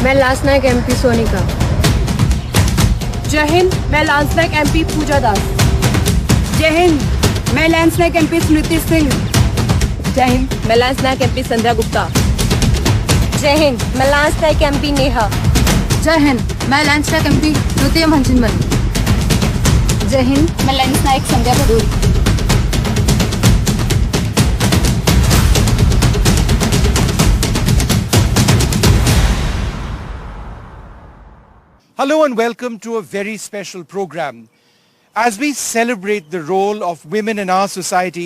मैं लांस नायक एमपी सोनिका। जय हिंद, मैं लांस नायक एमपी पूजा दास। जय हिंद, मैं लांस नायक एमपी स्मृति सिंह। जय हिंद, मैं लांस नायक एमपी संध्या गुप्ता। जय हिंद, मैं लांस नायक एमपी नेहा। जय हिंद, मैं लांस नायक एमपी द्वितीय मनचिन्मन। जय हिंद, मैं lance Naik Sandhya Bhadauri. Hello and welcome to a very special program. As we celebrate the role of women in our society,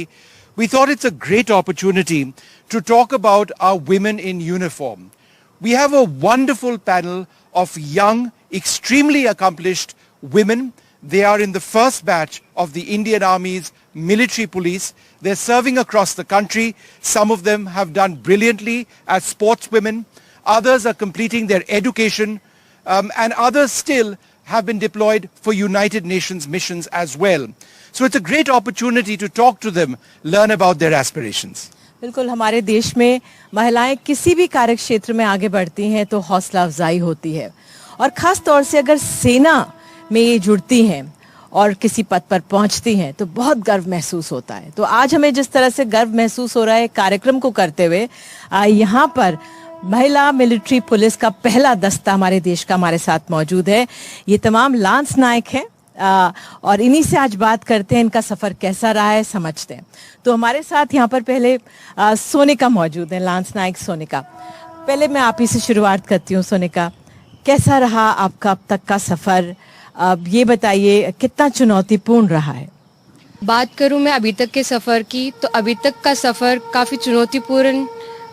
we thought it's a great opportunity to talk about our women in uniform. We have a wonderful panel of young, extremely accomplished women. They are in the first batch of the Indian Army's military police. They're serving across the country. Some of them have done brilliantly as sportswomen. Others are completing their education. And others still have been deployed for United Nations missions as well. So it's a great opportunity to talk to them, learn about their aspirations. बिल्कुल, हमारे देश में महिलाएं किसी भी कार्य क्षेत्र में आगे बढ़ती हैं तो हौसला अफजाई होती है, और खास तौर से अगर सेना में ये जुड़ती हैं और किसी पद पर पहुंचती हैं तो बहुत गर्व महसूस होता है। तो आज हमें जिस तरह से गर्व महसूस हो रहा है कार्यक्रम को करते हुए, यहाँ पर महिला मिलिट्री पुलिस का पहला दस्ता हमारे देश का हमारे साथ मौजूद है। ये तमाम लांस नायक हैं और इन्हीं से आज बात करते हैं, इनका सफ़र कैसा रहा है समझते हैं। तो हमारे साथ यहाँ पर पहले सोनिका मौजूद है, लांस नायक सोनिका। पहले मैं आप ही से शुरुआत करती हूँ। सोनिका, कैसा रहा आपका अब तक का सफ़र? अब ये बताइए कितना चुनौतीपूर्ण रहा है? बात करूं मैं अभी तक के सफ़र की, तो अभी तक का सफ़र काफ़ी चुनौतीपूर्ण,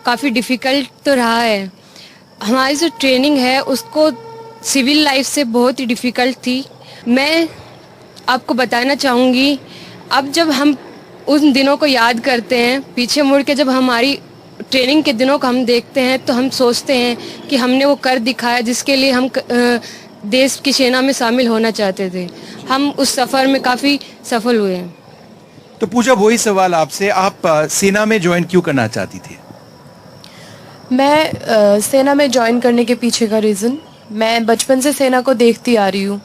काफ़ी डिफ़िकल्ट तो रहा है। हमारी जो ट्रेनिंग है उसको सिविल लाइफ से बहुत ही डिफ़िकल्ट थी। मैं आपको बताना चाहूँगी, अब जब हम उन दिनों को याद करते हैं, पीछे मुड़ के जब हमारी ट्रेनिंग के दिनों को हम देखते हैं तो हम सोचते हैं कि हमने वो कर दिखाया जिसके लिए हम देश की सेना में शामिल होना चाहते थे। हम उस सफ़र में काफ़ी सफल हुए हैं। तो पूजा, वही सवाल आपसे, आप सेना में ज्वाइन क्यों करना चाहती थी? मैं सेना में ज्वाइन करने के पीछे का रीज़न, मैं बचपन से सेना को देखती आ रही हूँ।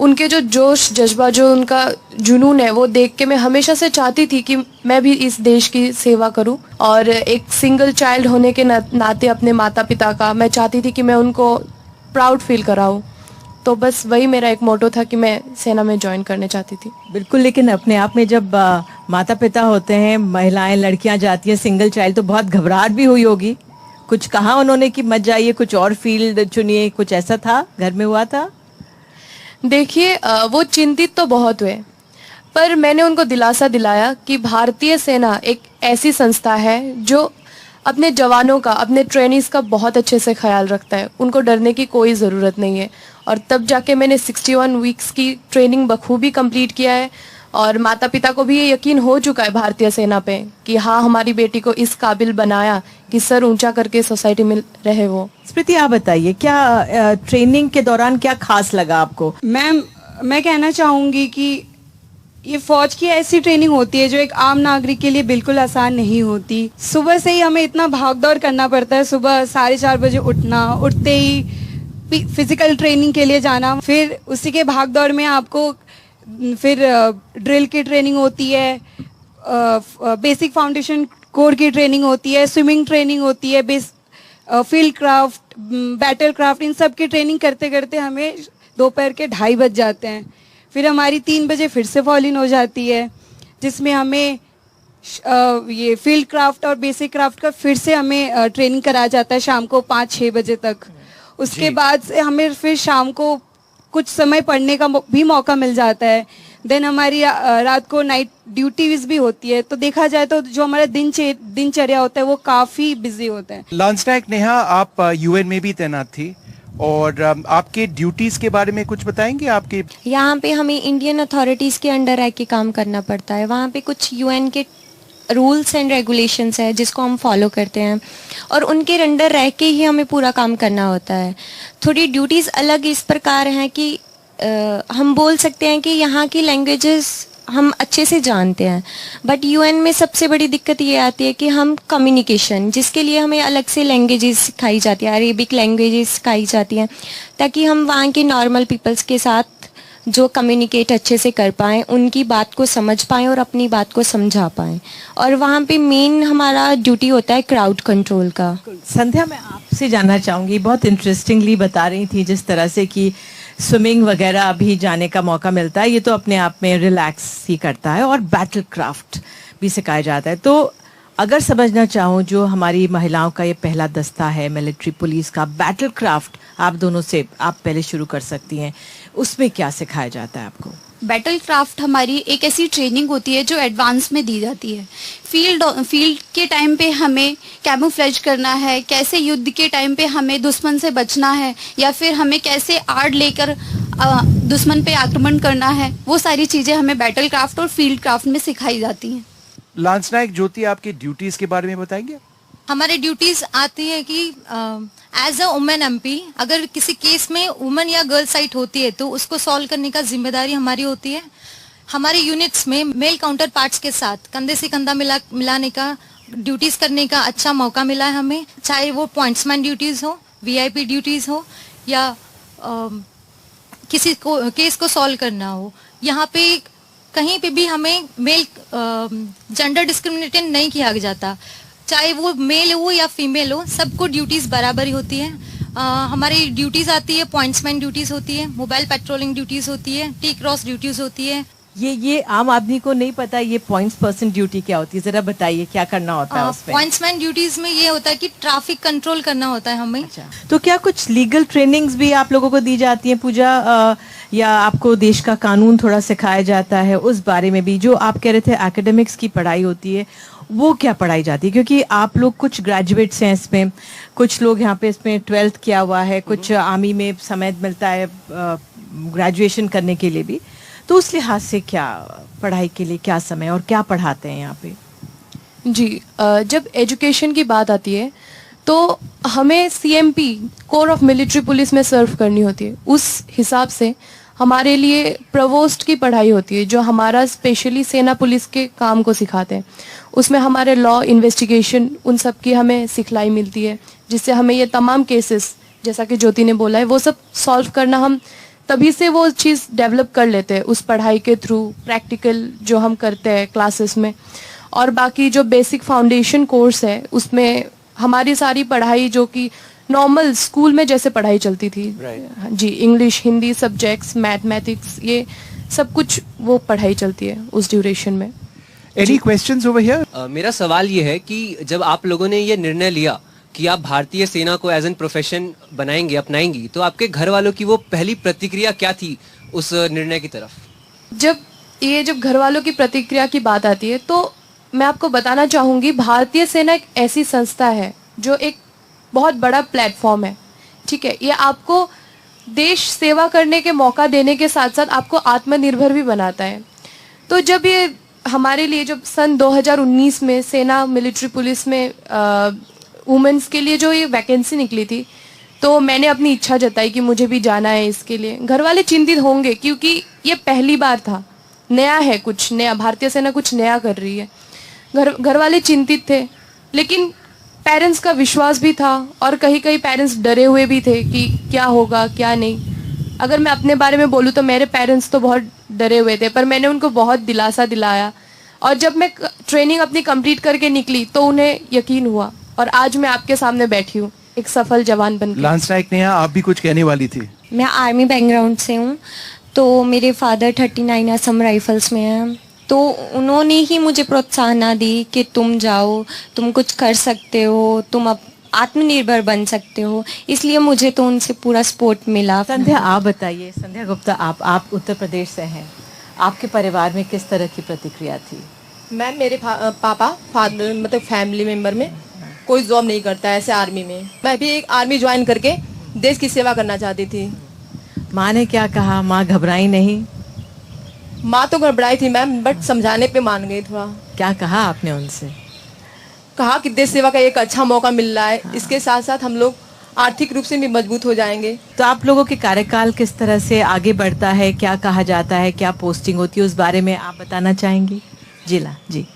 उनके जो जोश जज्बा, जो उनका जुनून है, वो देख के मैं हमेशा से चाहती थी कि मैं भी इस देश की सेवा करूं। और एक सिंगल चाइल्ड होने के नाते अपने माता पिता का मैं चाहती थी कि मैं उनको प्राउड फील कराऊं। तो बस वही मेरा एक मोटो था कि मैं सेना में ज्वाइन करने चाहती थी। बिल्कुल, लेकिन अपने आप में जब माता पिता होते हैं, महिलाएं लड़कियां जाती हैं सिंगल चाइल्ड, तो बहुत घबराहट भी हुई होगी। कुछ कहा उन्होंने कि मत जाइए, कुछ और फील्ड चुनिए, कुछ ऐसा था घर में हुआ था? देखिए, वो चिंतित तो बहुत हुए, पर मैंने उनको दिलासा दिलाया कि भारतीय सेना एक ऐसी संस्था है जो अपने जवानों का, अपने ट्रेनिंग्स का बहुत अच्छे से ख्याल रखता है। उनको डरने की कोई ज़रूरत नहीं है। और तब जाके मैंने 61 वीक्स की ट्रेनिंग बखूबी कंप्लीट किया है, और माता पिता को भी ये यकीन हो चुका है भारतीय सेना पे कि हाँ, हमारी बेटी को इस काबिल बनाया कि सर ऊंचा करके सोसाइटी में रहे वो। स्मृति, आप बताइए, क्या ट्रेनिंग के दौरान क्या खास लगा आपको? मैम, मैं कहना चाहूँगी कि ये फौज की ऐसी ट्रेनिंग होती है जो एक आम नागरिक के लिए बिल्कुल आसान नहीं होती। सुबह से ही हमें इतना भाग दौड़ करना पड़ता है। सुबह 4:30 बजे उठना, उठते ही फिजिकल ट्रेनिंग के लिए जाना, फिर उसी के भाग दौड़ में आपको फिर ड्रिल की ट्रेनिंग होती है, बेसिक फाउंडेशन कोर की ट्रेनिंग होती है, स्विमिंग ट्रेनिंग होती है, फील्ड क्राफ्ट, बैटल क्राफ्ट, इन सब की ट्रेनिंग करते करते हमें दोपहर के 2:30 बज जाते हैं। फिर हमारी 3 बजे फिर से फॉल इन हो जाती है, जिसमें हमें ये फील्ड क्राफ्ट और बेसिक क्राफ्ट का फिर से हमें ट्रेनिंग कराया जाता है शाम को 5-6 बजे तक। उसके बाद से हमें फिर शाम को कुछ समय पढ़ने का भी मौका मिल जाता है। देन हमारी रात को नाइट ड्यूटीज भी होती है। तो देखा जाए तो जो हमारा दिनचर्या होता है वो काफी बिजी होता है। लांस नायक नेहा, आप यूएन में भी तैनात थी, और आपके ड्यूटीज के बारे में कुछ बताएंगे? आपके यहाँ पे हमें इंडियन अथॉरिटीज़ के अंडर रह के काम करना पड़ता है। वहाँ पे कुछ यूएन के रूल्स एंड रेगुलेशंस है जिसको हम फॉलो करते हैं, और उनके अंडर रह के ही हमें पूरा काम करना होता है। थोड़ी ड्यूटीज़ अलग इस प्रकार हैं कि हम बोल सकते हैं कि यहाँ की लैंग्वेजेस हम अच्छे से जानते हैं। बट यूएन में सबसे बड़ी दिक्कत ये आती है कि हम कम्युनिकेशन, जिसके लिए हमें अलग से लैंग्वेजेस सिखाई जाती है, अरेबिक लैंग्वेजेस सिखाई जाती हैं, ताकि हम वहाँ के नॉर्मल पीपल्स के साथ जो कम्युनिकेट अच्छे से कर पाएँ, उनकी बात को समझ पाएँ और अपनी बात को समझा पाएँ। और वहाँ पे मेन हमारा ड्यूटी होता है क्राउड कंट्रोल का। संध्या, मैं आपसे जानना चाहूँगी, बहुत इंटरेस्टिंगली बता रही थी जिस तरह से कि स्विमिंग वगैरह भी जाने का मौका मिलता है, ये तो अपने आप में रिलैक्स ही करता है, और बैटल क्राफ्ट भी सिखाया जाता है। तो अगर समझना चाहूँ, जो हमारी महिलाओं का ये पहला दस्ता है मिलिट्री पुलिस का, बैटल क्राफ्ट, आप दोनों से आप पहले शुरू कर सकती हैं, उसमें क्या सिखाया जाता है आपको? बैटल क्राफ्ट हमारी एक ऐसी ट्रेनिंग होती है जो एडवांस में दी जाती है। फील्ड के टाइम पे हमें कैमोफ्लेज करना है, कैसे युद्ध के टाइम पे हमें दुश्मन से बचना है, या फिर हमें कैसे आर्ड लेकर दुश्मन पे आक्रमण करना है, वो सारी चीज़ें हमें बैटल क्राफ्ट और फील्ड क्राफ्ट में सिखाई जाती हैं। लांस नायक ज्योति, आपकी ड्यूटीज के बारे में बताएंगे? हमारे ड्यूटीज आती है कि एज अ वुमेन एमपी, अगर किसी केस में वुमेन या गर्ल साइट होती है तो उसको सॉल्व करने का जिम्मेदारी हमारी होती है। हमारे यूनिट्स में मेल काउंटर पार्ट्स के साथ कंधे से कंधा मिलाने का ड्यूटीज करने का अच्छा मौका मिला है हमें, चाहे वो पॉइंट्समैन ड्यूटीज हो, वीआईपी ड्यूटीज हो, या किसी को केस को सॉल्व करना हो। यहाँ पे कहीं पे भी हमें मेल जेंडर डिस्क्रिमिनेटेड नहीं किया जाता, चाहे वो मेल हो या फीमेल हो, सबको ड्यूटीज बराबर ही होती है। हमारी ड्यूटीज आती है, पॉइंट्समैन ड्यूटीज होती है, मोबाइल पेट्रोलिंग ड्यूटीज होती है, टी क्रॉस ड्यूटीज होती है। ये आम आदमी को नहीं पता ये पॉइंट्स पर्सन ड्यूटी क्या होती है, जरा बताइए क्या करना होता है उसमें? पॉइंट्समैन ड्यूटीज में ये होता है कि ट्रैफिक कंट्रोल करना होता है हमें। अच्छा, तो क्या कुछ लीगल ट्रेनिंग्स भी आप लोगों को दी जाती हैं पूजा, या आपको देश का कानून थोड़ा सिखाया जाता है? उस बारे में भी, जो आप कह रहे थे एकेडमिक्स की पढ़ाई होती है, वो क्या पढ़ाई जाती है? क्योंकि आप लोग कुछ ग्रेजुएट्स हैं इसमें, कुछ लोग यहाँ पे इसमें 12th किया हुआ है, कुछ आर्मी में समय मिलता है ग्रेजुएशन करने के लिए भी, तो उस लिहाज से क्या पढ़ाई के लिए क्या समय और क्या पढ़ाते हैं यहाँ पे? जी, जब एजुकेशन की बात आती है तो हमें CMP, core of military police में सर्व करनी होती है। उस हिसाब से हमारे लिए प्रवोस्ट की पढ़ाई होती है, जो हमारा स्पेशली सेना पुलिस के काम को सिखाते हैं। उसमें हमारे लॉ, इन्वेस्टिगेशन, उन सब की हमें सिखलाई मिलती है, जिससे हमें ये तमाम केसेस, जैसा कि ज्योति ने बोला है, वो सब सॉल्व करना, हम तभी से वो चीज़ डेवलप कर लेते हैं उस पढ़ाई के थ्रू, प्रैक्टिकल जो हम करते हैं क्लासेस में। और बाकी जो बेसिक फाउंडेशन कोर्स है, उसमें हमारी सारी पढ़ाई जो कि नॉर्मल स्कूल में जैसे पढ़ाई चलती थी, जी, इंग्लिश, हिंदी सब्जेक्ट्स, मैथमेटिक्स, ये सब कुछ वो पढ़ाई चलती है उस ड्यूरेशन में। Any questions over here? मेरा सवाल ये है कि जब आप लोगों ने ये निर्णय लिया कि आप भारतीय सेना को एज एन प्रोफेशन बनाएंगे, अपनाएंगी, तो आपके घर वालों की वो पहली प्रतिक्रिया क्या थी उस निर्णय की तरफ? जब घर वालों की प्रतिक्रिया की बात आती है तो मैं आपको बताना चाहूँगी, भारतीय सेना एक ऐसी संस्था है जो एक बहुत बड़ा प्लेटफॉर्म है, ठीक है। ये आपको देश सेवा करने के मौका देने के साथ साथ आपको आत्मनिर्भर भी बनाता है। तो जब ये हमारे लिए, जब सन 2019 में सेना मिलिट्री पुलिस में वुमेन्स के लिए जो ये वैकेंसी निकली थी, तो मैंने अपनी इच्छा जताई कि मुझे भी जाना है इसके लिए। घर वाले चिंतित होंगे क्योंकि ये पहली बार था, नया है, कुछ नया, भारतीय सेना कुछ नया कर रही है। घर वाले चिंतित थे, लेकिन पेरेंट्स का विश्वास भी था, और कहीं कहीं पेरेंट्स डरे हुए भी थे कि क्या होगा क्या नहीं। अगर मैं अपने बारे में बोलूँ तो मेरे पेरेंट्स तो बहुत डरे हुए थे, पर मैंने उनको बहुत दिलासा दिलाया, और जब मैं ट्रेनिंग अपनी कंप्लीट करके निकली तो उन्हें यकीन हुआ, और आज मैं आपके सामने बैठी हूँ एक सफल जवान बनकर। लांस नायक नेहा, आप भी कुछ कहने वाली थी? मैं आर्मी बैकग्राउंड से हूँ, तो मेरे फादर 39 असम राइफल्स में हैं, तो उन्होंने ही मुझे प्रोत्साहन दी कि तुम जाओ, तुम कुछ कर सकते हो, तुम अब आत्मनिर्भर बन सकते हो, इसलिए मुझे तो उनसे पूरा सपोर्ट मिला। संध्या, आप बताइए, संध्या गुप्ता, आप उत्तर प्रदेश से हैं, आपके परिवार में किस तरह की प्रतिक्रिया थी? मैम, मेरे पापा, फादर, मतलब फैमिली मेंबर में कोई जॉब नहीं करता है ऐसे आर्मी में। मैं भी एक आर्मी ज्वाइन करके देश की सेवा करना चाहती थी। माँ ने क्या कहा? माँ घबराई नहीं? माँ तो घबराई थी मैम, बट समझाने पे मान गई थोड़ा। क्या कहा आपने उनसे? कहा कि देश सेवा का एक अच्छा मौका मिल रहा है, इसके साथ साथ हम लोग आर्थिक रूप से भी मजबूत हो जाएंगे। तो आप लोगों के कार्यकाल किस तरह से आगे बढ़ता है, क्या कहा जाता है, क्या पोस्टिंग होती है, उस बारे में आप बताना चाहेंगी? जिला जी।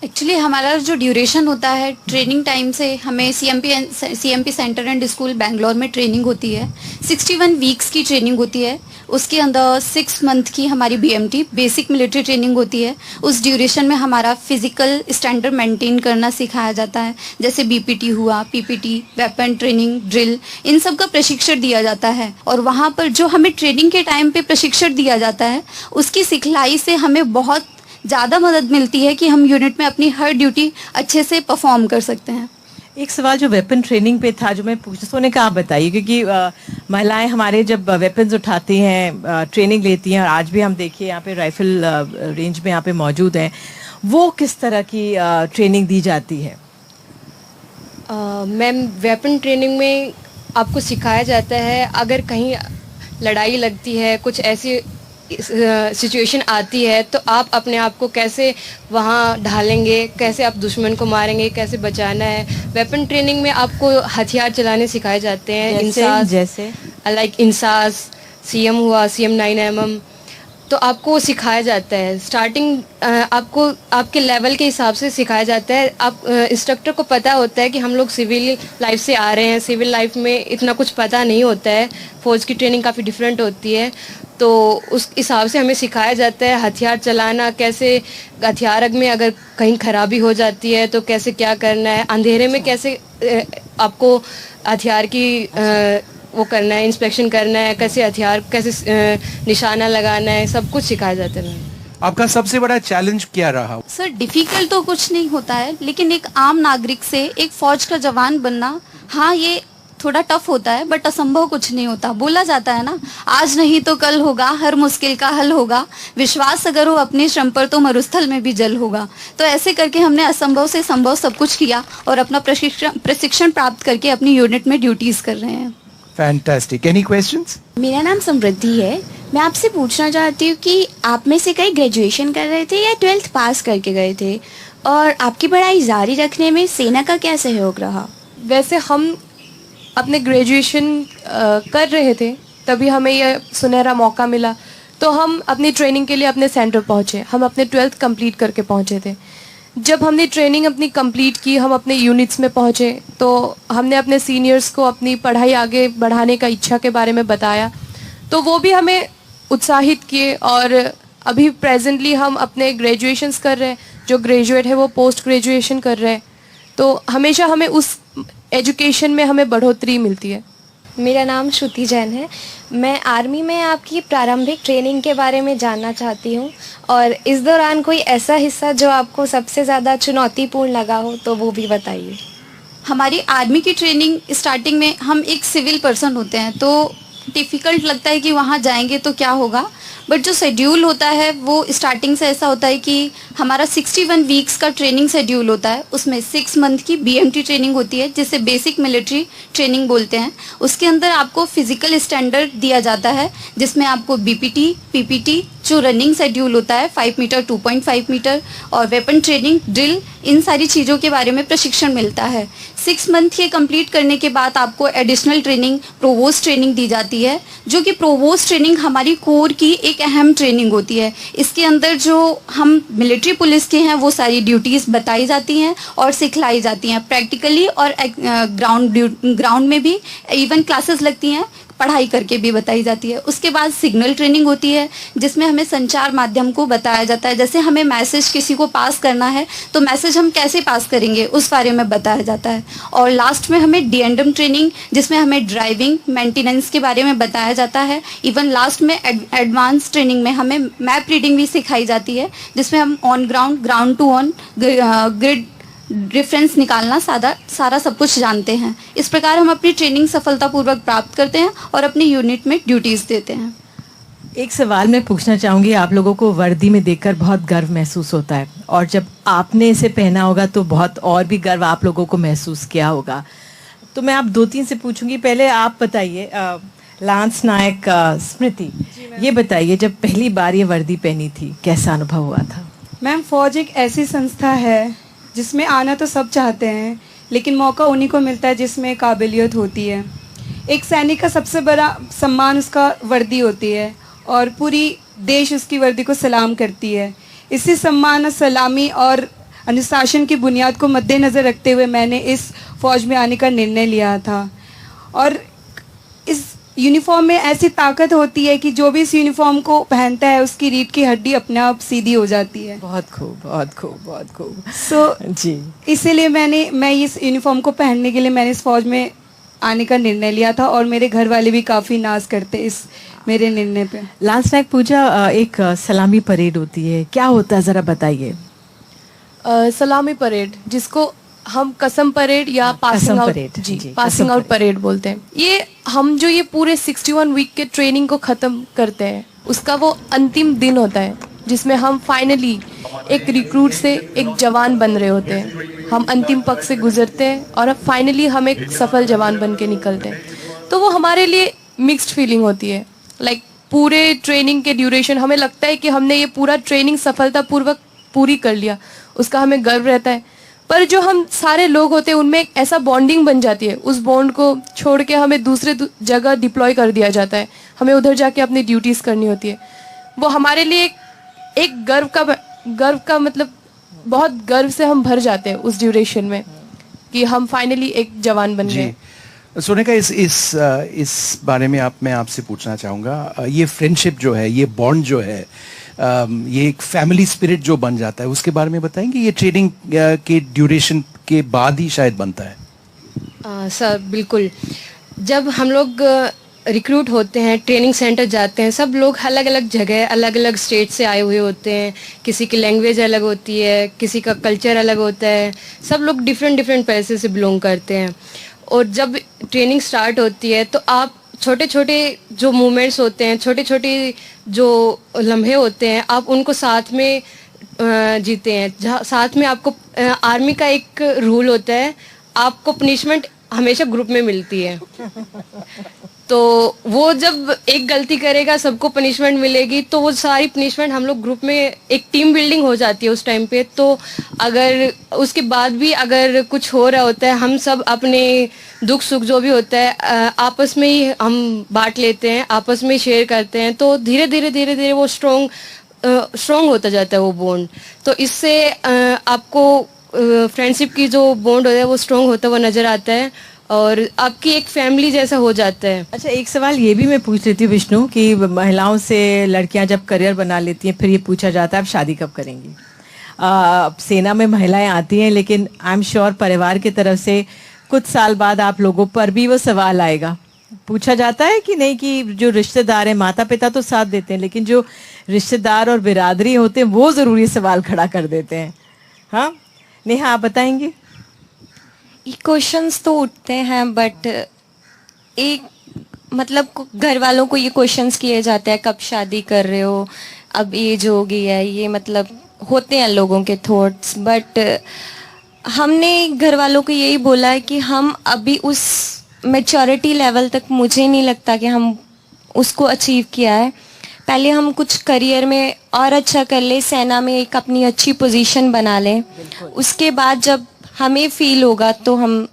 एक्चुअली हमारा जो ड्यूरेशन होता है ट्रेनिंग टाइम से, हमें CMP centre and school Bangalore में ट्रेनिंग होती है। 61 वीक्स की ट्रेनिंग होती है। उसके अंदर 6 मंथ की हमारी बीएमटी बेसिक मिलिट्री ट्रेनिंग होती है। उस ड्यूरेशन में हमारा फिजिकल स्टैंडर्ड मेंटेन करना सिखाया जाता है, जैसे बीपीटी हुआ, पीपीटी, वेपन ट्रेनिंग, ड्रिल, इन सब का प्रशिक्षण दिया जाता है। और वहाँ पर जो हमें ट्रेनिंग के टाइम पे प्रशिक्षण दिया जाता है, उसकी सिखलाई से हमें बहुत ज़्यादा मदद मिलती है कि हम यूनिट में अपनी हर ड्यूटी अच्छे से परफॉर्म कर सकते हैं। एक सवाल जो वेपन ट्रेनिंग पे था, जो मैं पूछ सोने का आप बताइए, क्योंकि महिलाएं हमारे जब वेपन्स उठाती हैं, ट्रेनिंग लेती हैं, और आज भी हम देखिए यहाँ पे राइफल रेंज में यहाँ पे मौजूद हैं, वो किस तरह की ट्रेनिंग दी जाती है? मैम, वेपन ट्रेनिंग में आपको सिखाया जाता है अगर कहीं लड़ाई लगती है, कुछ ऐसी सिचुएशन आती है, तो आप अपने आप को कैसे वहाँ ढालेंगे, कैसे आप दुश्मन को मारेंगे, कैसे बचाना है। वेपन ट्रेनिंग में आपको हथियार चलाने सिखाए जाते हैं। जैसे लाइक इंसास, सीएम हुआ, CM 9mm, तो आपको सिखाया जाता है। स्टार्टिंग आपको आपके लेवल के हिसाब से सिखाया जाता है। आप इंस्ट्रक्टर को पता होता है कि हम लोग सिविल लाइफ से आ रहे हैं, सिविल लाइफ में इतना कुछ पता नहीं होता है, फौज की ट्रेनिंग काफ़ी डिफरेंट होती है, तो उस हिसाब से हमें सिखाया जाता है हथियार चलाना, कैसे हथियार में अगर कहीं खराबी हो जाती है तो कैसे क्या करना है, अंधेरे में कैसे आपको हथियार की वो करना है, इंस्पेक्शन करना है, कैसे हथियार कैसे निशाना लगाना है, सब कुछ सिखाया जाता है। आपका सबसे बड़ा चैलेंज क्या रहा? सर, डिफिकल्ट तो कुछ नहीं होता है, लेकिन एक आम नागरिक से एक फौज का जवान बनना, हाँ ये थोड़ा टफ होता है, बट असंभव कुछ नहीं होता। बोला जाता है ना, आज नहीं तो कल होगा, हर मुश्किल का हल होगा, विश्वास अगर हो अपने श्रम पर तो मरुस्थल में भी जल होगा। तो ऐसे करके हमने असंभव से संभव सब कुछ किया और अपना प्रशिक्षण प्राप्त करके अपनी यूनिट में ड्यूटीज कर रहे हैं। फैंटास्टिक। Any questions? मेरा नाम समृद्धि है। मैं आपसे पूछना चाहती हूँ कि आप में से कई ग्रेजुएशन कर रहे थे या 12th पास करके गए थे, और आपकी पढ़ाई जारी रखने में सेना का क्या सहयोग रहा? वैसे हम अपने ग्रेजुएशन कर रहे थे, तभी हमें यह सुनहरा मौका मिला, तो हम अपनी ट्रेनिंग के लिए अपने सेंटर पहुँचे। हम अपने 12th कंप्लीट करके पहुँचे थे। जब हमने ट्रेनिंग अपनी कंप्लीट की, हम अपने यूनिट्स में पहुँचे, तो हमने अपने सीनियर्स को अपनी पढ़ाई आगे बढ़ाने का इच्छा के बारे में बताया, तो वो भी हमें उत्साहित किए। और अभी प्रेजेंटली हम अपने ग्रेजुएशंस कर रहे हैं, जो ग्रेजुएट है वो पोस्ट ग्रेजुएशन कर रहे हैं, तो हमेशा हमें उस एजुकेशन में हमें बढ़ोतरी मिलती है। मेरा नाम श्रुति जैन है। मैं आर्मी में आपकी प्रारंभिक ट्रेनिंग के बारे में जानना चाहती हूँ, और इस दौरान कोई ऐसा हिस्सा जो आपको सबसे ज़्यादा चुनौतीपूर्ण लगा हो तो वो भी बताइए। हमारी आर्मी की ट्रेनिंग स्टार्टिंग में हम एक सिविल पर्सन होते हैं, तो डिफ़िकल्ट लगता है कि वहाँ जाएंगे तो क्या होगा, बट जो शेड्यूल होता है वो स्टार्टिंग से ऐसा होता है कि हमारा 61 वीक्स का ट्रेनिंग शेड्यूल होता है। उसमें 6 मंथ की बीएमटी ट्रेनिंग होती है, जिसे बेसिक मिलिट्री ट्रेनिंग बोलते हैं। उसके अंदर आपको फिजिकल स्टैंडर्ड दिया जाता है, जिसमें आपको बीपीटी, पीपीटी, जो रनिंग शेड्यूल होता है 5 मीटर, 2.5 मीटर, और वेपन ट्रेनिंग, ड्रिल, इन सारी चीज़ों के बारे में प्रशिक्षण मिलता है। 6 मंथ के कंप्लीट करने के बाद आपको एडिशनल ट्रेनिंग, प्रोवोस्ट ट्रेनिंग दी जाती है, जो कि प्रोवोस्ट ट्रेनिंग हमारी कोर की एक अहम ट्रेनिंग होती है। इसके अंदर जो हम मिलिट्री पुलिस के हैं वो सारी ड्यूटीज़ बताई जाती हैं और सिखलाई जाती हैं प्रैक्टिकली, और ग्राउंड में भी इवन क्लासेस लगती हैं, पढ़ाई करके भी बताई जाती है। उसके बाद सिग्नल ट्रेनिंग होती है, जिसमें हमें संचार माध्यम को बताया जाता है। जैसे हमें मैसेज किसी को पास करना है तो मैसेज हम कैसे पास करेंगे उस बारे में बताया जाता है। और लास्ट में हमें डीएनडम ट्रेनिंग, जिसमें हमें ड्राइविंग, मेंटेनेंस के बारे में बताया जाता है। इवन लास्ट में एडवांस ट्रेनिंग में हमें मैप रीडिंग भी सिखाई जाती है, जिसमें हम on ground, ground to on, grid difference निकालना सारा सब कुछ जानते हैं। इस प्रकार हम अपनी ट्रेनिंग सफलतापूर्वक प्राप्त करते हैं और अपनी यूनिट में ड्यूटीज़ देते हैं। एक सवाल मैं पूछना चाहूँगी, आप लोगों को वर्दी में देखकर बहुत गर्व महसूस होता है, और जब आपने इसे पहना होगा तो बहुत और भी गर्व आप लोगों को महसूस किया होगा। तो मैं आप 2-3 से पूछूंगी। पहले आप बताइए, लांस नायक स्मृति, ये बताइए, जब पहली बार ये वर्दी पहनी थी कैसा अनुभव हुआ था? मैम, फौज एक ऐसी संस्था है जिसमें आना तो सब चाहते हैं, लेकिन मौका उन्हीं को मिलता है जिसमें काबिलियत होती है। एक सैनिक का सबसे बड़ा सम्मान उसका वर्दी होती है और पूरी देश उसकी वर्दी को सलाम करती है। इसी सम्मान, सलामी और अनुशासन की बुनियाद को मद्देनज़र रखते हुए मैंने इस फौज में आने का निर्णय लिया था। और इस यूनिफॉर्म में ऐसी ताकत होती है कि जो भी इस यूनिफॉर्म को पहनता है उसकी रीढ़ की हड्डी अपने आप सीधी हो जाती है। बहुत खूब, बहुत खूब, बहुत खूब। जी, इसीलिए मैं इस यूनिफॉर्म को पहनने के लिए मैंने इस फौज में आने का निर्णय लिया था और मेरे घर वाले भी काफ़ी नाज करते इस मेरे निर्णय पे। लास्ट नाइट पूजा, एक सलामी परेड होती है, क्या होता है ज़रा बताइए। सलामी परेड, जिसको हम कसम परेड या पासिंग आउट, जी पासिंग आउट परेड बोलते हैं। ये हम जो ये पूरे 61 वीक के ट्रेनिंग को ख़त्म करते हैं, उसका वो अंतिम दिन होता है जिसमें हम फाइनली एक रिक्रूट से एक जवान बन रहे होते हैं। हम अंतिम पक्ष से गुजरते हैं और अब फाइनली हम एक सफल जवान बन के निकलते हैं। तो वो हमारे लिए मिक्स्ड फीलिंग होती है। लाइक पूरे ट्रेनिंग के ड्यूरेशन हमें लगता है कि हमने ये पूरा ट्रेनिंग सफलतापूर्वक पूरी कर लिया, उसका हमें गर्व रहता है। पर जो हम सारे लोग होते हैं उनमें एक ऐसा बॉन्डिंग बन जाती है, उस बॉन्ड को छोड़ के हमें दूसरे जगह डिप्लॉय कर दिया जाता है, हमें उधर जाके अपनी ड्यूटीज़ करनी होती है। वो हमारे लिए एक गर्व का मतलब बहुत गर्व से हम भर जाते हैं उस ड्यूरेशन में कि हम फाइनली एक जवान बन गए। सोनिका, इस बारे में मैं आपसे पूछना चाहूँगा, ये फ्रेंडशिप जो है, ये बॉन्ड जो है, ये एक फैमिली स्पिरिट जो बन जाता है, उसके बारे में बताएंगे। ये ट्रेनिंग के ड्यूरेशन के बाद ही शायद बनता है। सर बिल्कुल, जब हम लोग रिक्रूट होते हैं, ट्रेनिंग सेंटर जाते हैं, सब लोग अलग अलग जगह, अलग अलग स्टेट से आए हुए होते हैं। किसी की लैंग्वेज अलग होती है, किसी का कल्चर अलग होता है, सब लोग डिफरेंट पैसे से बिलोंग करते हैं। और जब ट्रेनिंग स्टार्ट होती है तो आप छोटे छोटे जो मूवमेंट्स होते हैं, छोटे छोटे जो लम्हे होते हैं, आप उनको साथ में जीते हैं। साथ में आपको आर्मी का एक रूल होता है, आपको पनिशमेंट हमेशा ग्रुप में मिलती है। तो वो जब एक गलती करेगा सबको पनिशमेंट मिलेगी, तो वो सारी पनिशमेंट हम लोग ग्रुप में, एक टीम बिल्डिंग हो जाती है उस टाइम पे। तो अगर उसके बाद भी अगर कुछ हो रहा होता है, हम सब अपने दुख सुख जो भी होता है आपस में ही हम बांट लेते हैं, आपस में ही शेयर करते हैं। तो धीरे धीरे वो स्ट्रॉन्ग होता जाता है वो बॉन्ड। तो इससे आपको फ्रेंडशिप की जो बॉन्ड होता है वो स्ट्रॉन्ग होता हुआ नजर आता है और आपकी एक फैमिली जैसा हो जाता है। अच्छा, एक सवाल ये भी मैं पूछ लेती हूँ विष्णु, कि महिलाओं से लड़कियां जब करियर बना लेती हैं फिर ये पूछा जाता है आप शादी कब करेंगी। सेना में महिलाएं आती हैं, लेकिन आई एम श्योर परिवार की तरफ से कुछ साल बाद आप लोगों पर भी वो सवाल आएगा, पूछा जाता है कि नहीं, कि जो रिश्तेदार हैं, माता पिता तो साथ देते हैं, लेकिन जो रिश्तेदार और बिरादरी होते हैं वो जरूरी सवाल खड़ा कर देते हैं। हाँ नेहा, आप बताएंगे। ये क्वेश्चंस तो उठते हैं, बट एक मतलब घर वालों को ये क्वेश्चंस किए जाते हैं, कब शादी कर रहे हो, अब एज हो गई है, ये मतलब होते हैं लोगों के थॉट्स। बट हमने घर वालों को यही बोला है कि हम अभी उस मैच्योरिटी लेवल तक, मुझे नहीं लगता कि हम उसको अचीव किया है। पहले हम कुछ करियर में और अच्छा कर ले, सेना में एक अपनी अच्छी पोजीशन बना लें, उसके बाद जब हमें फील होगा तो हम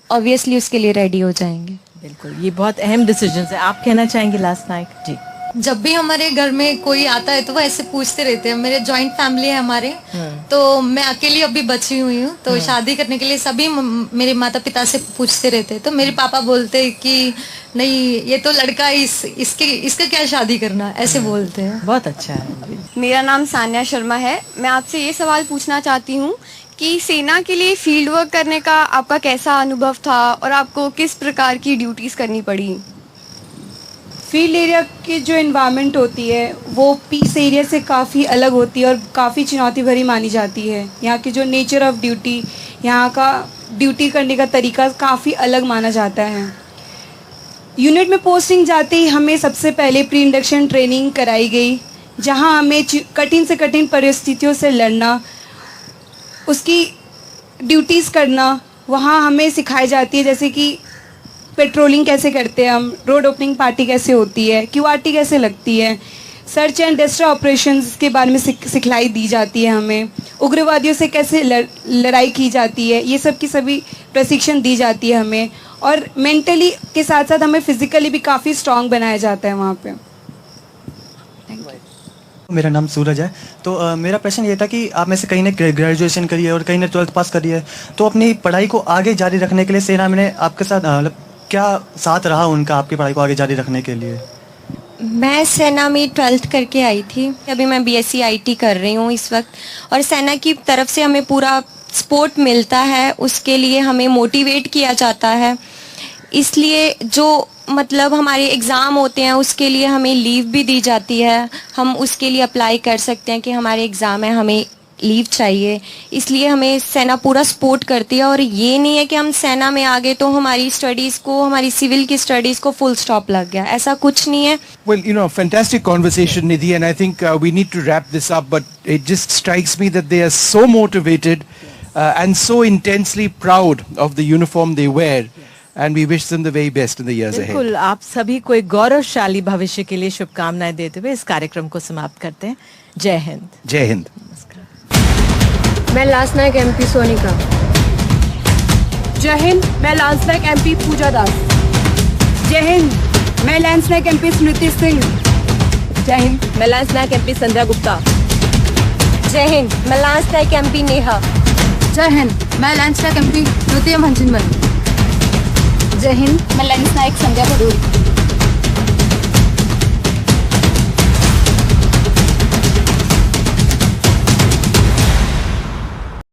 ऑब्वियसली उसके लिए रेडी हो जाएंगे। बिल्कुल, ये बहुत अहम डिसीजन है। आप कहना चाहेंगे लास्ट नाइट? जी, जब भी हमारे घर में कोई आता है तो वो ऐसे पूछते रहते हैं। मेरे जॉइंट फैमिली है हमारे, तो मैं अकेली अभी बची हुई हूँ, तो शादी करने के लिए सभी मेरे माता पिता से पूछते रहते हैं। तो मेरे पापा बोलते हैं कि नहीं, ये तो लड़का है, इसका क्या शादी करना, ऐसे बोलते हैं। बहुत अच्छा है। मेरा नाम सान्या शर्मा है। मैं आपसे ये सवाल पूछना चाहती हूँ कि सेना के लिए फील्ड वर्क करने का आपका कैसा अनुभव था और आपको किस प्रकार की ड्यूटीज करनी पड़ी? फील्ड एरिया की जो एनवायरनमेंट होती है वो पीस एरिया से काफ़ी अलग होती है और काफ़ी चुनौती भरी मानी जाती है। यहाँ की जो नेचर ऑफ ड्यूटी, यहाँ का ड्यूटी करने का तरीका काफ़ी अलग माना जाता है। यूनिट में पोस्टिंग जाते ही हमें सबसे पहले प्री इंडक्शन ट्रेनिंग कराई गई, जहाँ हमें कठिन से कठिन परिस्थितियों से लड़ना, उसकी ड्यूटीज़ करना वहाँ हमें सिखाई जाती है। जैसे कि पेट्रोलिंग कैसे करते हैं हम, रोड ओपनिंग पार्टी कैसे होती है, क्यूआरटी कैसे लगती है, सर्च एंड डिस्ट्रॉय ऑपरेशंस के बारे में सिखलाई दी जाती है हमें, उग्रवादियों से कैसे लड़ाई की जाती है, ये सब की सभी प्रशिक्षण दी जाती है हमें, और मेंटली के साथ साथ हमें फिजिकली भी काफ़ी स्ट्रांग बनाया जाता है वहाँ पे। मेरा नाम सूरज है। तो मेरा प्रश्न ये था कि आप में से कहीं ने ग्रेजुएशन करी है और कहीं ने 12th पास करी है, तो अपनी पढ़ाई को आगे जारी रखने के लिए सेना में आपके साथ मतलब क्या साथ रहा उनका आपकी पढ़ाई को आगे जारी रखने के लिए? मैं सेना में 12th करके आई थी, अभी मैं BSc IT कर रही हूँ इस वक्त, और सेना की तरफ से हमें पूरा सपोर्ट मिलता है, उसके लिए हमें मोटिवेट किया जाता है। इसलिए जो मतलब हमारे एग्ज़ाम होते हैं उसके लिए हमें लीव भी दी जाती है, हम उसके लिए अप्लाई कर सकते हैं कि हमारे एग्ज़ाम है, हमें लीव चाहिए, इसलिए हमें सेना पूरा सपोर्ट करती है। और ये नहीं है कि हम सेना में आ गए तो हमारी स्टडीज़ को, हमारी सिविल की स्टडीज़ को फुल स्टॉप लग गया, ऐसा कुछ नहीं है। Well, you know, fantastic conversation, Nidhi, and I think we need to wrap this up, but it just strikes me that they are so motivated and so intensely proud of the uniform they wear. And we wish them the very best in the years ahead. बिल्कुल, आप सभी को एक गौरवशाली भविष्य के लिए शुभकामनाएं देते हुए इस कार्यक्रम को समाप्त करते हैं। जय हिंद। जय हिंद। मैं लांस नायक MP सोनिका। जय हिंद, मैं लांस नायक MP पूजा दास। जय हिंद, मैं लांस नायक MP स्मृति सिंह। जय हिंद, मैं लांस नायक MP संध्या गुप्ता। जय हिंद, मैं लांस नायक MP नेहा। जय हिंद, मैं लांस नायक MP द्वितीय मंजिल। जय हिंद, मैं लांस नायक संध्या भदौरी।